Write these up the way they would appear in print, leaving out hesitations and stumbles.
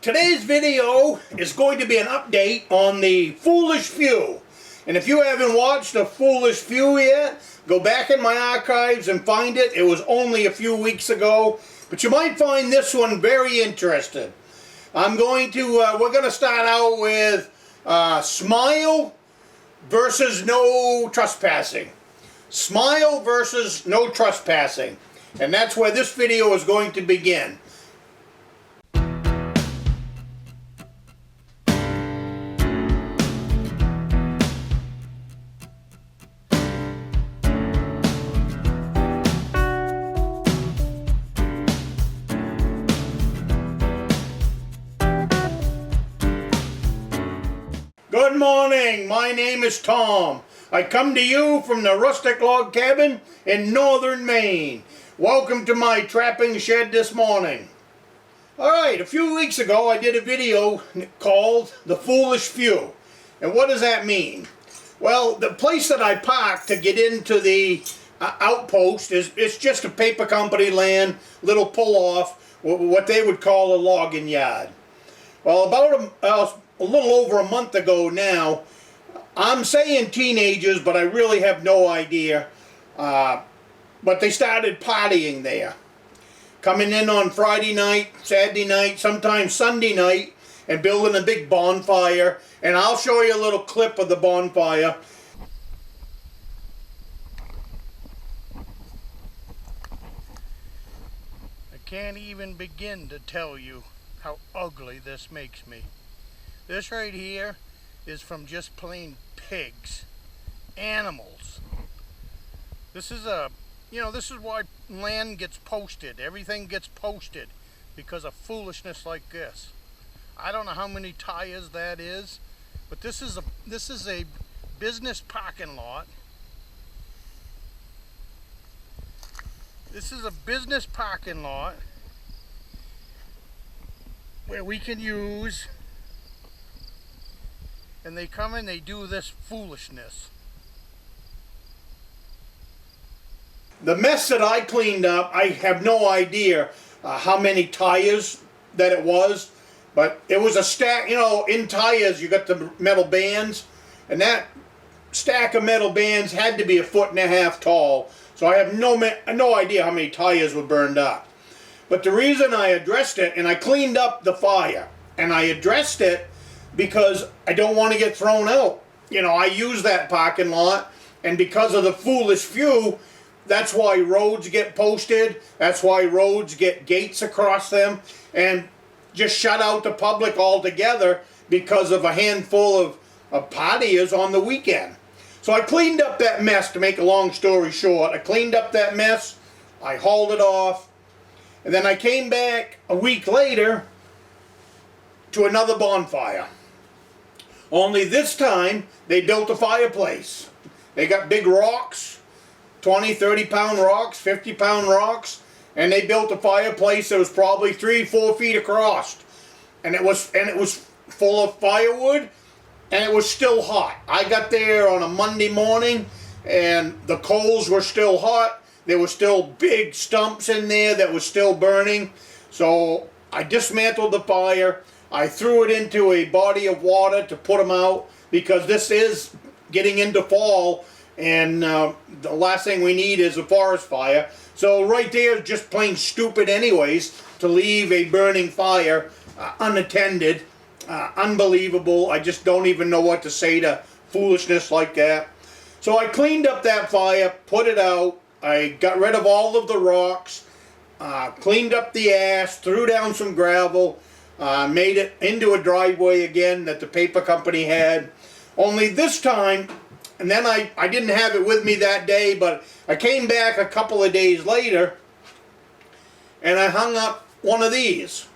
Today's video is going to be an update on the Foolish Few. And if you haven't watched the Foolish Few yet, go back in my archives and find it. It was only a few weeks ago, but you might find this one very interesting. We're going to start out with smile versus no trespassing. Smile versus no trespassing. And that's where this video is going to begin. Good morning, my name is Tom. I come to you from the Rustic log cabin in Northern Maine. Welcome to my trapping shed this morning. Alright, a few weeks ago I did a video called The Foolish Few. And what does that mean? Well, the place that I parked to get into the outpost it's just a paper company land, little pull-off, what they would call a logging yard. Well, about a little over a month ago now, I'm saying teenagers, but I really have no idea, but they started partying there. Coming in on Friday night, Saturday night, sometimes Sunday night, and building a big bonfire. And I'll show you a little clip of the bonfire. I can't even begin to tell you how ugly this makes me. This right here is from just plain pigs, animals. This is this is why land gets posted. Everything gets posted because of foolishness like this. I don't know how many tires that is, but this is a business parking lot. This is a business parking lot where we can use, and they come and they do this foolishness. The mess that I cleaned up, I have no idea how many tires that it was, but it was a stack. In tires you got the metal bands, and that stack of metal bands had to be 1.5 feet tall, so I have no idea how many tires were burned up. But the reason I addressed it, and I cleaned up the fire, and I addressed it because I don't want to get thrown out. I use that parking lot, and because of the Foolish Few, that's why roads get posted, that's why roads get gates across them, and just shut out the public altogether because of a handful of partiers on the weekend. So I cleaned up that mess, to make a long story short. I cleaned up that mess, I hauled it off, and then I came back a week later to another bonfire. Only this time, they built a fireplace. They got big rocks, 20, 30-pound rocks, 50-pound rocks, and they built a fireplace that was probably 3-4 feet across. And it was full of firewood, and it was still hot. I got there on a Monday morning, and the coals were still hot. There were still big stumps in there that was still burning. So I dismantled the fire. I threw it into a body of water to put them out, because this is getting into fall, and the last thing we need is a forest fire. So right there, just plain stupid anyways, to leave a burning fire unattended. Unbelievable. I just don't even know what to say to foolishness like that. So I cleaned up that fire, put it out. I got rid of all of the rocks, cleaned up the ash, threw down some gravel, made it into a driveway again that the paper company had. Only this time, and then I didn't have it with me that day, but I came back a couple of days later and I hung up one of these.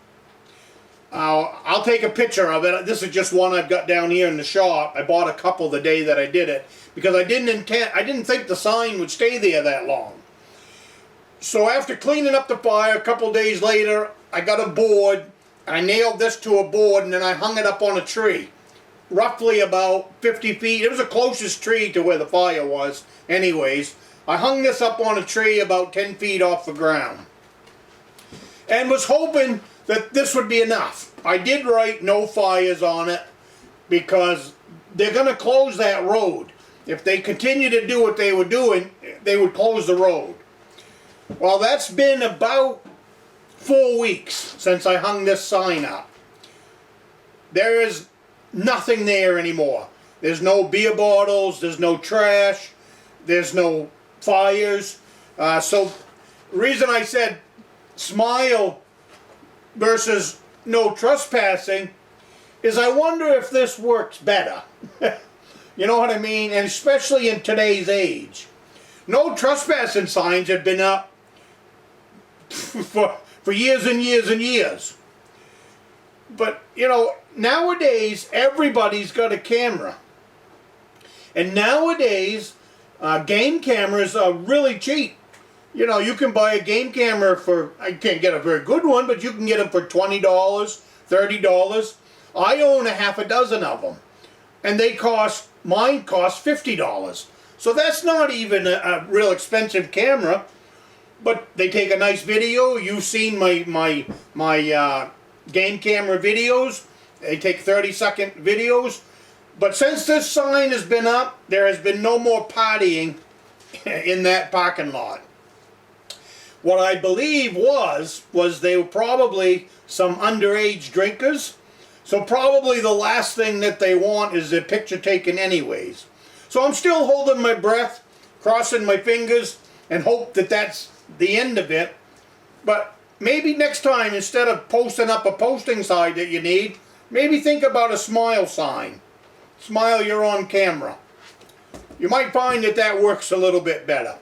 I'll take a picture of it. This is just one I've got down here in the shop. I bought a couple the day that I did it because I didn't think the sign would stay there that long. So after cleaning up the fire a couple days later, I got a board. I nailed this to a board, and then I hung it up on a tree, roughly about 50 feet. It was the closest tree to where the fire was anyways. I hung this up on a tree about 10 feet off the ground and was hoping that this would be enough. I did write no fires on it because they're going to close that road. If they continue to do what they were doing, they would close the road. Well, that's been about 4 weeks since I hung this sign up. There is nothing there anymore. There's no beer bottles, there's no trash, there's no fires. So the reason I said smile versus no trespassing is I wonder if this works better. You know what I mean? And especially in today's age. No trespassing signs have been up for years and years and years. But, you know, nowadays everybody's got a camera. And nowadays game cameras are really cheap. You know, you can buy a game camera for, I can't get a very good one, but you can get them for $20, $30. I own a half a dozen of them. And mine cost $50. So that's not even a real expensive camera. But they take a nice video. You've seen my game camera videos. They take 30-second videos. But since this sign has been up, there has been no more partying in that parking lot. What I believe was they were probably some underage drinkers. So probably the last thing that they want is their picture taken anyways. So I'm still holding my breath, crossing my fingers, and hope that that's the end of it. But maybe next time, instead of posting up a posting sign that you need, maybe think about a smile sign. Smile, you're on camera. You might find that that works a little bit better.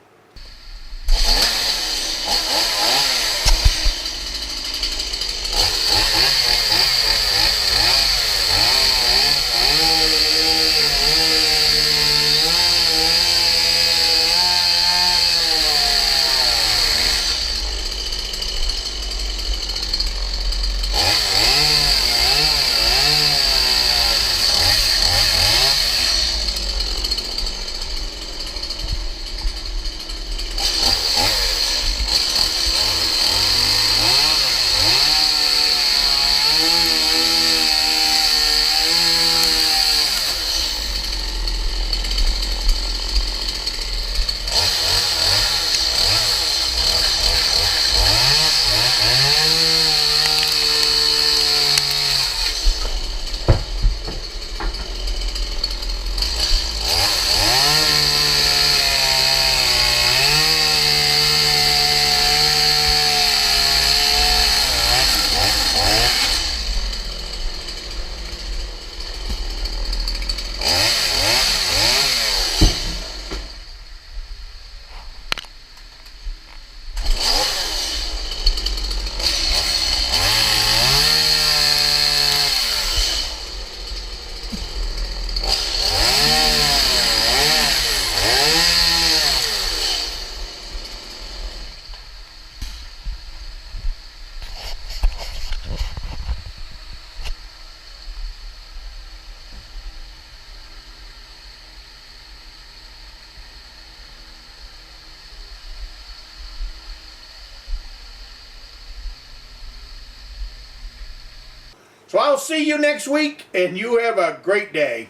So I'll see you next week, and you have a great day.